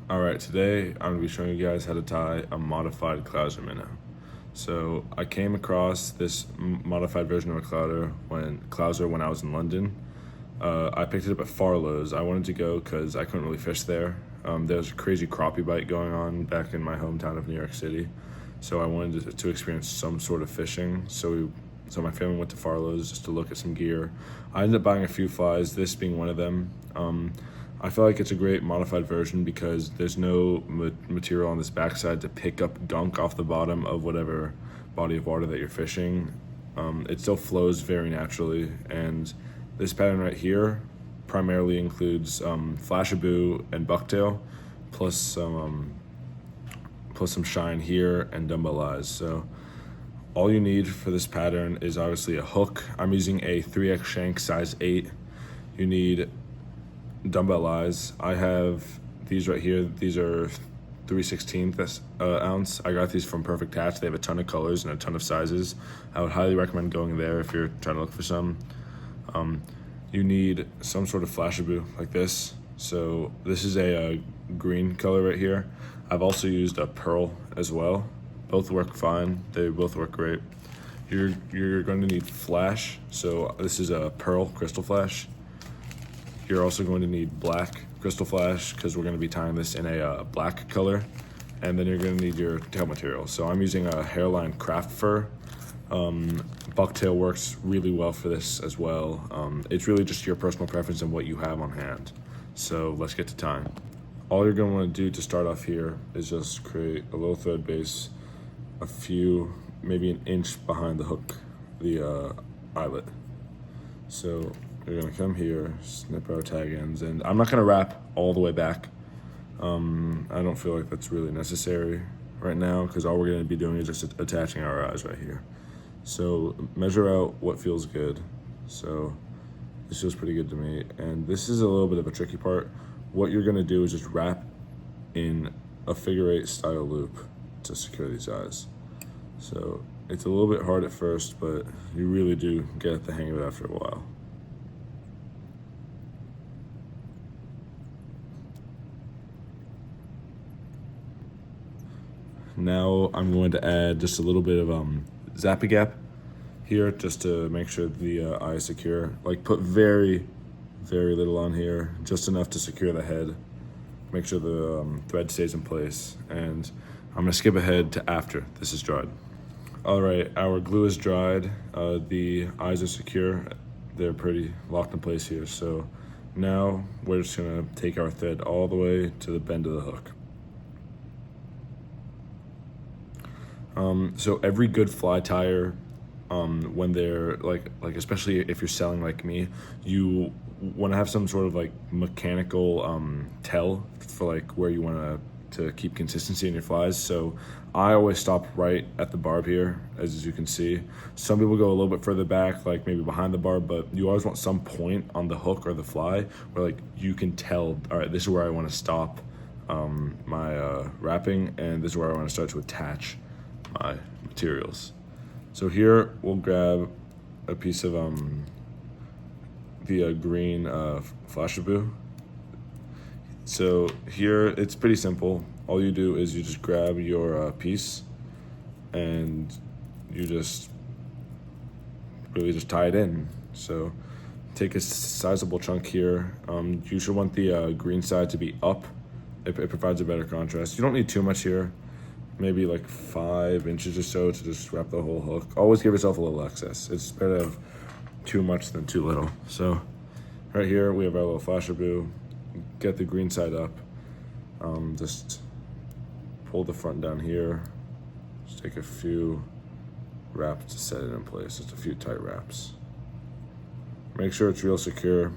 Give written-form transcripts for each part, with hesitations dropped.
Alright, today I'm going to be showing you guys how to tie a modified Clouser minnow. So I came across this modified version of a Clouser when I was in London. I picked it up at Farlow's. I wanted to go because I couldn't really fish there. There was a crazy crappie bite going on back in my hometown of New York City. So I wanted to experience some sort of fishing. So my family went to Farlow's just to look at some gear. I ended up buying a few flies, this being one of them. I feel like it's a great modified version because there's no material on this backside to pick up gunk off the bottom of whatever body of water that you're fishing. It still flows very naturally, and this pattern right here primarily includes flashabou and bucktail, plus some shine here and dumbbell eyes. So all you need for this pattern is obviously a hook. I'm using a 3x shank size 8. You need dumbbell eyes. I have these right here. These are 3/16 ounce. I got these from Perfect Hatch. They have a ton of colors and a ton of sizes. I would highly recommend going there if you're trying to look for some. You need some sort of flashabou like this. So this is a green color right here. I've also used a pearl as well. Both work fine. They both work great. You're going to need flash. So this is a pearl crystal flash. You're also going to need black crystal flash because we're going to be tying this in a black color. And then you're going to need your tail material. So I'm using a hairline craft fur. Bucktail works really well for this as well. It's really just your personal preference and what you have on hand. So let's get to tying. All you're going to want to do to start off here is just create a little thread base, maybe an inch behind the hook, the eyelet. So you're gonna come here, snip our tag ends, and I'm not gonna wrap all the way back. I don't feel like that's really necessary right now because all we're gonna be doing is just attaching our eyes right here. So measure out what feels good. So this feels pretty good to me. And this is a little bit of a tricky part. What you're gonna do is just wrap in a figure 8 style loop to secure these eyes. So it's a little bit hard at first, but you really do get the hang of it after a while. Now I'm going to add just a little bit of zappy gap here just to make sure the eye is secure. Like put very, very little on here, just enough to secure the head. Make sure the thread stays in place. And I'm gonna skip ahead to after this is dried. All right, our glue is dried. The eyes are secure. They're pretty locked in place here. So now we're just gonna take our thread all the way to the bend of the hook. So every good fly tire, when they're like especially if you're selling like me, you want to have some sort of like mechanical tell for like where you want to keep consistency in your flies. So I always stop right at the barb here, as you can see. Some people go a little bit further back, like maybe behind the barb, but you always want some point on the hook or the fly where like you can tell, all right, this is where I want to stop my wrapping, and this is where I want to start to attach my materials. So here we'll grab a piece of the green flashabou. So here it's pretty simple. All you do is you just grab your piece and you just really just tie it in. So take a sizable chunk here. You should want the green side to be up. It provides a better contrast. You don't need too much here. Maybe like 5 inches or so to just wrap the whole hook. Always give yourself a little excess. It's better to have too much than too little. So right here we have our little flashabou. Get the green side up. Just pull the front down here. Just take a few wraps to set it in place. Just a few tight wraps. Make sure it's real secure.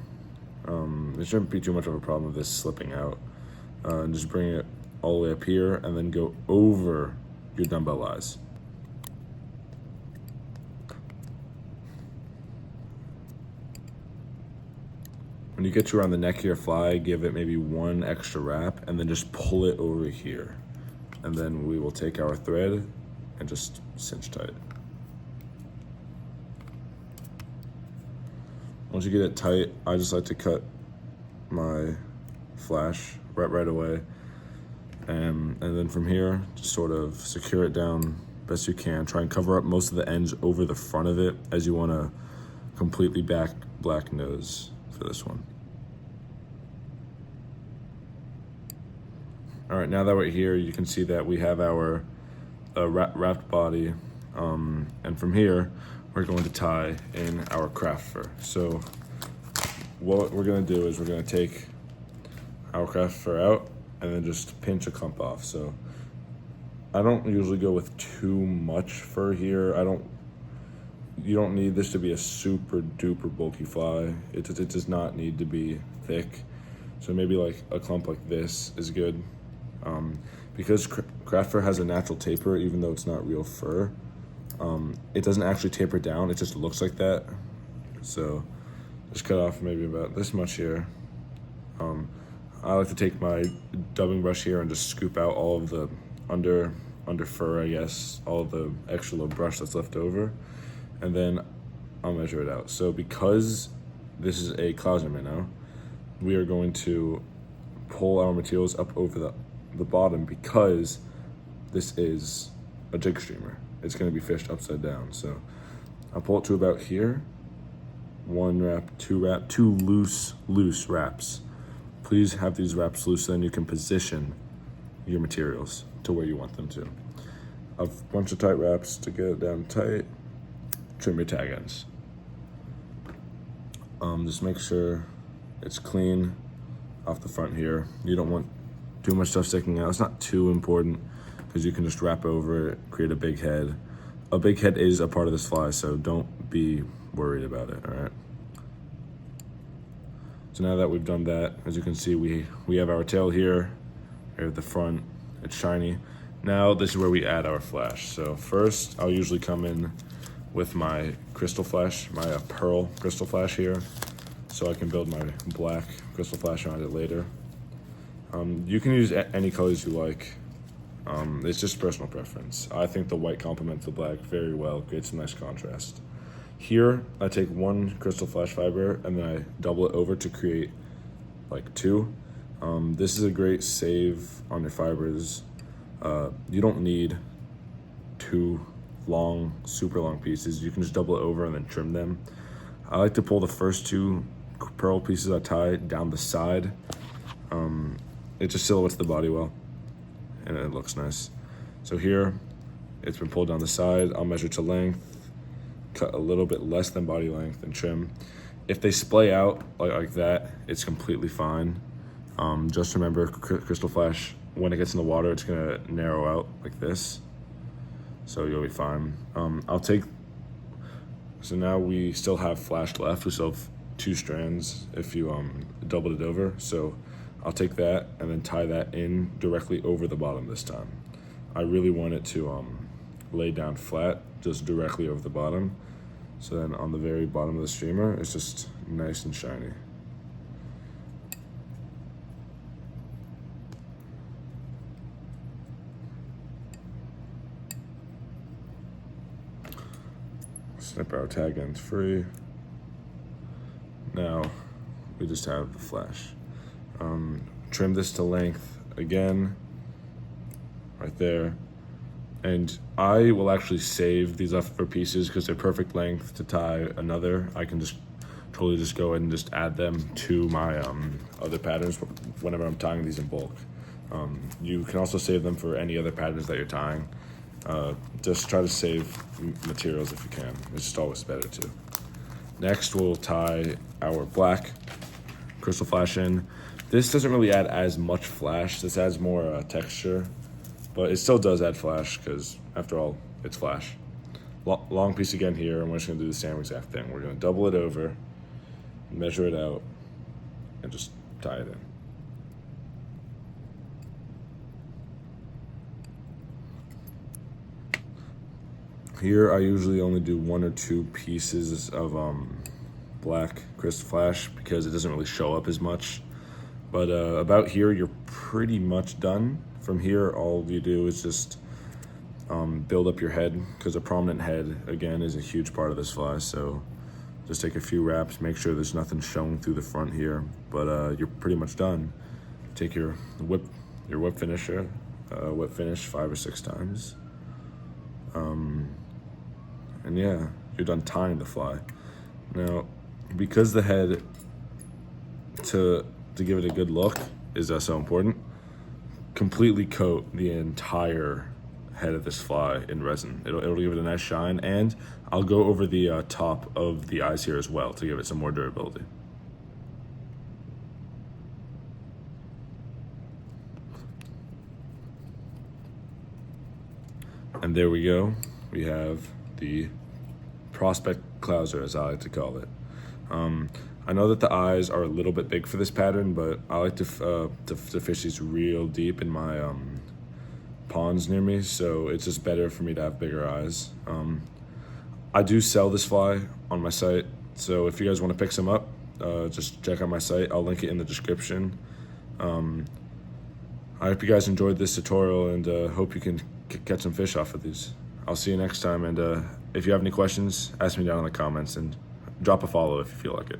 There shouldn't be too much of a problem with this slipping out. And just bring it all the way up here and then go over your dumbbell eyes. When you get to around the neck of your fly, give it maybe 1 extra wrap and then just pull it over here. And then we will take our thread and just cinch tight. Once you get it tight, I just like to cut my flash right away. And then from here, just sort of secure it down best you can. Try and cover up most of the ends over the front of it, as you want a completely black nose for this one. All right, now that we're here, you can see that we have our wrapped body, and from here, we're going to tie in our craft fur. So what we're gonna do is we're gonna take our craft fur out and then just pinch a clump off. So I don't usually go with too much fur here. You don't need this to be a super duper bulky fly. It does not need to be thick. So maybe like a clump like this is good. Because craft fur has a natural taper, even though it's not real fur, it doesn't actually taper down, it just looks like that. So just cut off maybe about this much here. I like to take my dubbing brush here and just scoop out all of the under fur, I guess, all of the extra little brush that's left over, and then I'll measure it out. So because this is a Clouser minnow, we are going to pull our materials up over the bottom, because this is a jig streamer. It's going to be fished upside down. So I'll pull it to about here. 1 wrap, 2 wrap, 2 loose wraps. Please have these wraps loose so then you can position your materials to where you want them to. A bunch of tight wraps to get it down tight. Trim your tag ends. Just make sure it's clean off the front here. You don't want too much stuff sticking out. It's not too important because you can just wrap over it, create a big head. A big head is a part of this fly, so don't be worried about it, all right? So now that we've done that, as you can see, we have our tail here at the front. It's shiny. Now this is where we add our flash. So first, I'll usually come in with my crystal flash, my pearl crystal flash here, so I can build my black crystal flash on it later. You can use any colors you like. It's just personal preference. I think the white complements the black very well, creates a nice contrast. Here, I take 1 crystal flash fiber and then I double it over to create like 2. This is a great save on your fibers. You don't need 2 long, super long pieces. You can just double it over and then trim them. I like to pull the first 2 pearl pieces I tie down the side. It just silhouettes the body well, and it looks nice. So here, it's been pulled down the side. I'll measure to length, cut a little bit less than body length, and trim. If they splay out like that, it's completely fine. Just remember, crystal flash, when it gets in the water, it's gonna narrow out like this. So you'll be fine. So now we still have flash left. We still have 2 strands if you doubled it over. So I'll take that and then tie that in directly over the bottom this time. I really want it to lay down flat, just directly over the bottom. So then on the very bottom of the streamer, it's just nice and shiny. Snip our tag ends free. Now we just have the flash. Trim this to length again, right there. And I will actually save these leftover pieces because they're perfect length to tie another. I can just totally just go ahead and just add them to my other patterns whenever I'm tying these in bulk. You can also save them for any other patterns that you're tying. Just try to save materials if you can. It's just always better to. Next, we'll tie our black crystal flash in. This doesn't really add as much flash. This adds more texture, but it still does add flash because, after all, it's flash. Long piece again here, and we're just gonna do the same exact thing. We're gonna double it over, measure it out, and just tie it in. Here, I usually only do 1 or 2 pieces of black crystal flash because it doesn't really show up as much. But about here, you're pretty much done. From here, all you do is just build up your head, because a prominent head, again, is a huge part of this fly. So just take a few wraps, make sure there's nothing showing through the front here. But you're pretty much done. Take your whip finisher, wet finish 5 or 6 times. And yeah, you're done tying the fly. Now, because the head, to give it a good look, is so important, completely coat the entire head of this fly in resin. It'll give it a nice shine, and I'll go over the top of the eyes here as well to give it some more durability. And there we go. We have the prospect Clouser, as I like to call it. I know that the eyes are a little bit big for this pattern, but I like to fish these real deep in my ponds near me, so it's just better for me to have bigger eyes. I do sell this fly on my site, so if you guys want to pick some up, just check out my site. I'll link it in the description. I hope you guys enjoyed this tutorial, and hope you can catch some fish off of these. I'll see you next time, and if you have any questions, ask me down in the comments, and drop a follow if you feel like it.